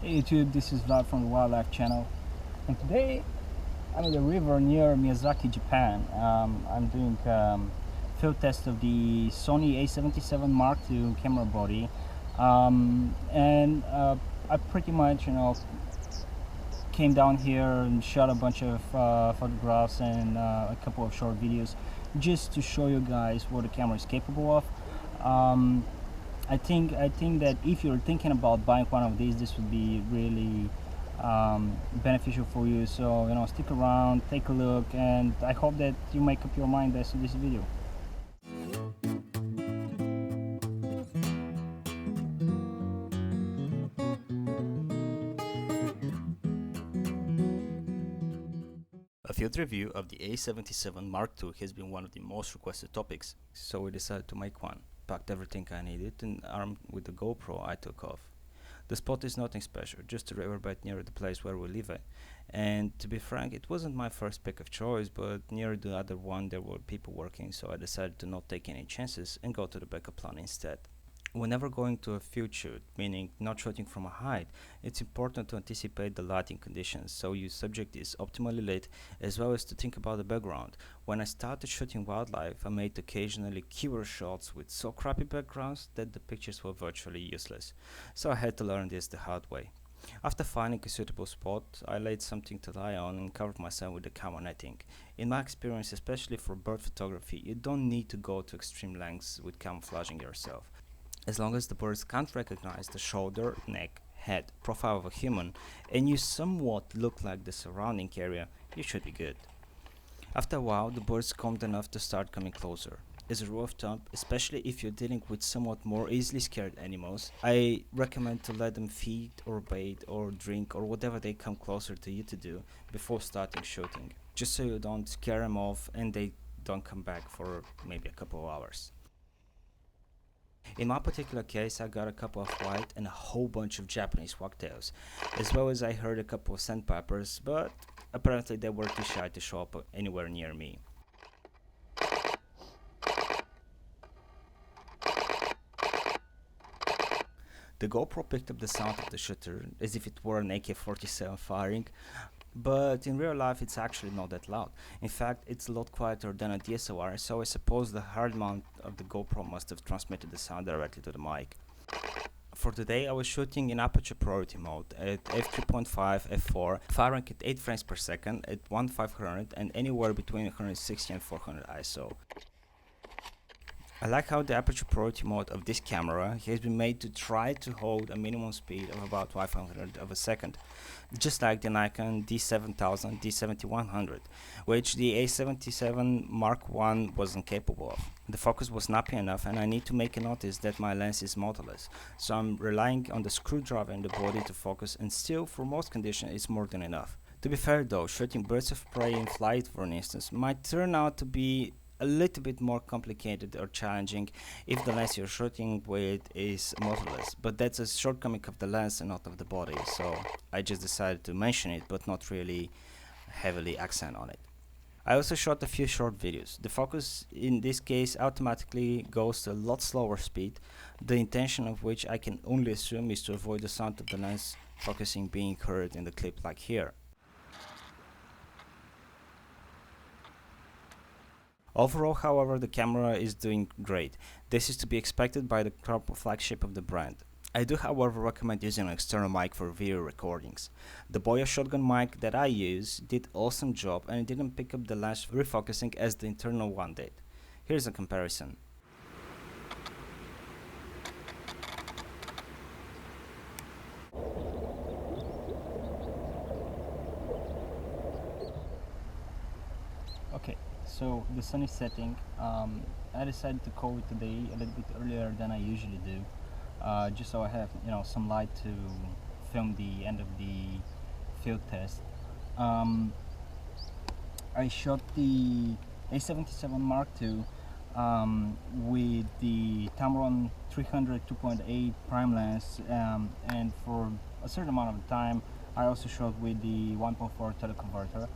Hey YouTube, this is Vlad from the Wildlife Channel, and today I'm at a river near Miyazaki, Japan. I'm doing field test of the Sony a77 Mark II camera body, and I pretty much, came down here and shot a bunch of photographs and a couple of short videos, just to show you guys what the camera is capable of. I think that if you're thinking about buying one of these, this would be really beneficial for you. So stick around, take a look, and I hope that you make up your mind based on this video. A field review of the A77 Mark II has been one of the most requested topics, so we decided to make one. Packed everything I needed, and armed with the GoPro, I took off. The spot is nothing special, just a riverbed near the place where we live at. And to be frank, it wasn't my first pick of choice, but near the other one there were people working, so I decided to not take any chances and go to the backup plan instead. Whenever going to a field shoot, meaning not shooting from a height, it's important to anticipate the lighting conditions so your subject is optimally lit, as well as to think about the background. When I started shooting wildlife, I made occasionally killer shots with so crappy backgrounds that the pictures were virtually useless, so I had to learn this the hard way. After finding a suitable spot, I laid something to lie on and covered myself with the camera netting. In my experience, especially for bird photography, you don't need to go to extreme lengths with camouflaging yourself. As long as the birds can't recognize the shoulder, neck, head, profile of a human, and you somewhat look like the surrounding area, you should be good. After a while, the birds calmed enough to start coming closer. As a rule of thumb, especially if you're dealing with somewhat more easily scared animals, I recommend to let them feed or bait or drink or whatever they come closer to you to do before starting shooting, just so you don't scare them off and they don't come back for maybe a couple of hours. In my particular case, I got a couple of white and a whole bunch of Japanese wagtails, as well as I heard a couple of sandpipers, but apparently they were too shy to show up anywhere near me. The GoPro picked up the sound of the shooter as if it were an AK-47 firing, but in real life it's actually not that loud. In fact, it's a lot quieter than a DSLR, so I suppose the hard mount of the GoPro must have transmitted the sound directly to the mic. For today I was shooting in aperture priority mode at f3.5 f4, firing at 8 frames per second at 1500 and anywhere between 160 and 400 ISO. I like how the aperture priority mode of this camera has been made to try to hold a minimum speed of about 500 of a second, just like the Nikon D7000, D7100, which the A77 Mark I wasn't capable of. The focus was snappy enough, and I need to make a notice that my lens is motorless, so I'm relying on the screwdriver in the body to focus, and still, for most conditions, it's more than enough. To be fair though, shooting birds of prey in flight, for instance, might turn out to be a little bit more complicated or challenging if the lens you're shooting with is motorless, but that's a shortcoming of the lens and not of the body, so I just decided to mention it but not really heavily accent on it. I also shot a few short videos. The focus in this case automatically goes to a lot slower speed, the intention of which I can only assume is to avoid the sound of the lens focusing being heard in the clip like here. Overall, however, the camera is doing great. This is to be expected by the top flagship of the brand. I do, however, recommend using an external mic for video recordings. The Boya shotgun mic that I use did awesome job and it didn't pick up the lens refocusing as the internal one did. Here's a comparison. Okay, so the sun is setting. I decided to call it today a little bit earlier than I usually do, just so I have some light to film the end of the field test. I shot the A77 Mark II with the Tamron 300 2.8 prime lens, and for a certain amount of time I also shot with the 1.4 teleconverter.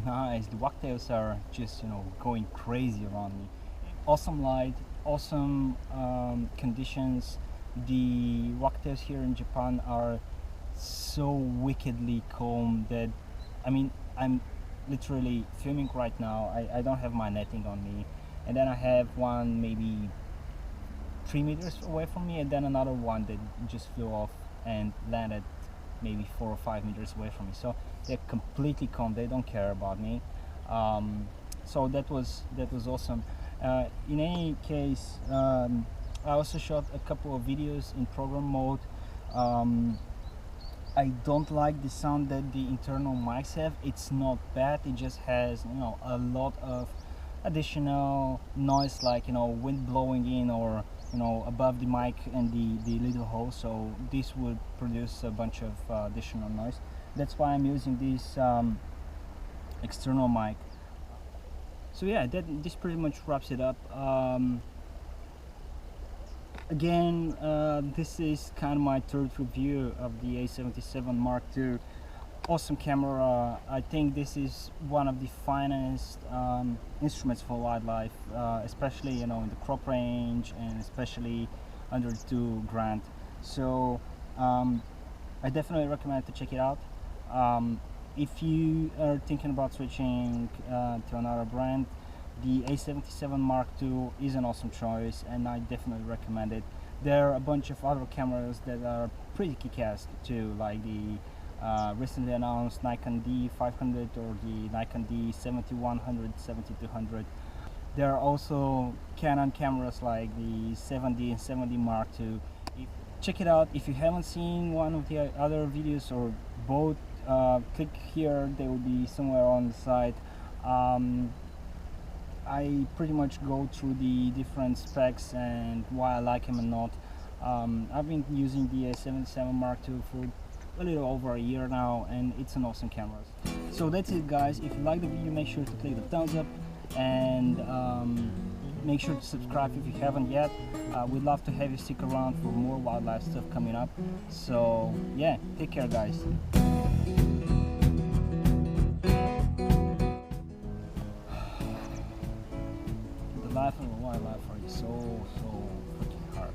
Nice, the wagtails are just going crazy around me. Awesome light, awesome conditions, The rocktails here in Japan are so wickedly calm that, I mean, I'm literally filming right now. I don't have my netting on me, and then I have one maybe 3 meters away from me, and then another one that just flew off and landed maybe 4 or 5 meters away from me. So they're completely calm. They don't care about me. So that was awesome. In any case, I also shot a couple of videos in program mode. I don't like the sound that the internal mics have. It's not bad. It just has, you know, a lot of additional noise, like, you know, wind blowing in, or, you know, above the mic and the little hole. So this would produce a bunch of additional noise. That's why I'm using this external mic. So yeah, this pretty much wraps it up. Again, this is kind of my third review of the A77 Mark II. Awesome camera. I think this is one of the finest instruments for wildlife, especially, you know, in the crop range, and especially under the $2,000. So I definitely recommend to check it out. If you are thinking about switching to another brand, the A77 Mark II is an awesome choice, and I definitely recommend it. There are a bunch of other cameras that are pretty kick-ass too, like the recently announced Nikon D500 or the Nikon D7100, 7200. There are also Canon cameras like the 7D and 7D Mark II. Check it out. If you haven't seen one of the other videos or both, click here. They will be somewhere on the site. I pretty much go through the different specs and why I like them and not. I've been using the A77 Mark II for a little over a year now, and it's an awesome camera. So that's it, guys. If you like the video, make sure to click the thumbs up, and make sure to subscribe if you haven't yet. We'd love to have you stick around for more wildlife stuff coming up. So yeah, take care, guys. The life of a wildlife are so freaking hard.